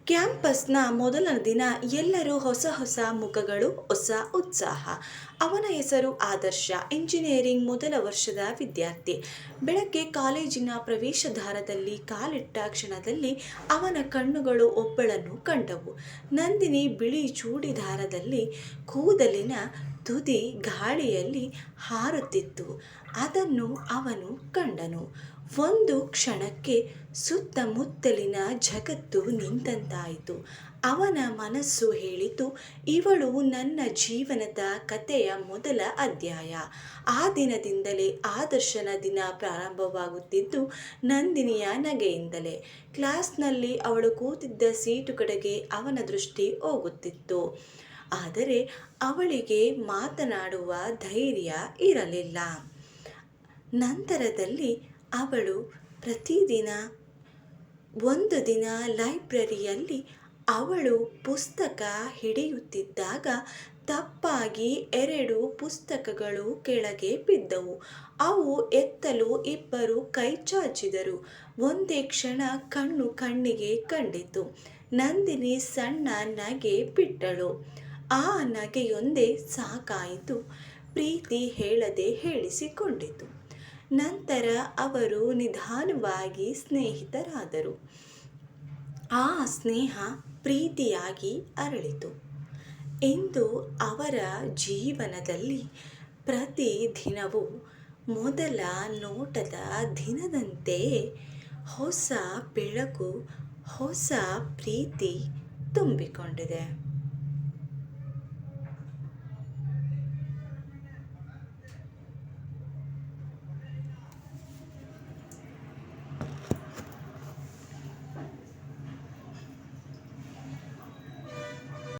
ಕ್ಯಾಂಪಸ್‌ನ ಮೊದಲ ದಿನ ಎಲ್ಲರೂ ಹೊಸ ಹೊಸ ಮುಖಗಳು, ಹೊಸ ಉತ್ಸಾಹ. ಅವನ ಹೆಸರು ಆದರ್ಶ. ಎಂಜಿನಿಯರಿಂಗ್ ಮೊದಲ ವರ್ಷದ ವಿದ್ಯಾರ್ಥಿ. ಬೆಳಗ್ಗೆ ಕಾಲೇಜಿನ ಪ್ರವೇಶದ್ವಾರದಲ್ಲಿ ಕಾಲಿಟ್ಟ ಕ್ಷಣದಲ್ಲಿ ಅವನ ಕಣ್ಣುಗಳು ಒಬ್ಬಳನ್ನು ಕಂಡವು. ನಂದಿನಿ ಬಿಳಿ ಚೂಡಿದಾರದಲ್ಲಿ ಕೂದಲಿನ ತುದಿ ಗಾಳಿಯಲ್ಲಿ ಹಾರುತ್ತಿತ್ತು. ಅದನ್ನು ಅವನು ಕಂಡನು. ಒಂದು ಕ್ಷಣಕ್ಕೆ ಸುತ್ತಮುತ್ತಲಿನ ಜಗತ್ತು ನಿಂತಂತಾಯಿತು. ಅವನ ಮನಸ್ಸು ಹೇಳಿತು, ಇವಳು ನನ್ನ ಜೀವನದ ಕಥೆಯ ಮೊದಲ ಅಧ್ಯಾಯ. ಆ ದಿನದಿಂದಲೇ ಆದರ್ಶನ ದಿನ ಪ್ರಾರಂಭವಾಗುತ್ತಿದ್ದು ನಂದಿನಿಯ ನಗೆಯಿಂದಲೇ. ಕ್ಲಾಸ್ನಲ್ಲಿ ಅವಳು ಕೂತಿದ್ದ ಸೀಟು ಕಡೆಗೆ ಅವನ ದೃಷ್ಟಿ ಹೋಗುತ್ತಿತ್ತು. ಆದರೆ ಅವಳಿಗೆ ಮಾತನಾಡುವ ಧೈರ್ಯ ಇರಲಿಲ್ಲ. ನಂತರದಲ್ಲಿ ಅವಳು ಪ್ರತಿದಿನ ಒಂದು ದಿನ ಲೈಬ್ರರಿಯಲ್ಲಿ ಅವಳು ಪುಸ್ತಕ ಹಿಡಿಯುತ್ತಿದ್ದಾಗ ತಪ್ಪಾಗಿ 2 ಪುಸ್ತಕಗಳು ಕೆಳಗೆ ಬಿದ್ದವು. ಅವು ಎತ್ತಲು ಇಬ್ಬರು ಕೈ ಚಾಚಿದರು. ಒಂದೇ ಕ್ಷಣ ಕಣ್ಣು ಕಣ್ಣಿಗೆ ಕಂಡಿತು. ನಂದಿನಿ ಸಣ್ಣ ನಗೆ ಬಿಟ್ಟಳು. ಆ ನಗೆಯೊಂದೇ ಸಾಕಾಯಿತು. ಪ್ರೀತಿ ಹೇಳದೆ ಹೇಳಿಸಿಕೊಂಡಿತು. ನಂತರ ಅವರು ನಿಧಾನವಾಗಿ ಸ್ನೇಹಿತರಾದರು. ಆ ಸ್ನೇಹ ಪ್ರೀತಿಯಾಗಿ ಅರಳಿತು. ಇಂದು ಅವರ ಜೀವನದಲ್ಲಿ ಪ್ರತಿ ದಿನವೂ ಮೊದಲ ನೋಟದ ದಿನದಂತೆಯೇ ಹೊಸ ಬೆಳಕು, ಹೊಸ ಪ್ರೀತಿ ತುಂಬಿಕೊಂಡಿದೆ.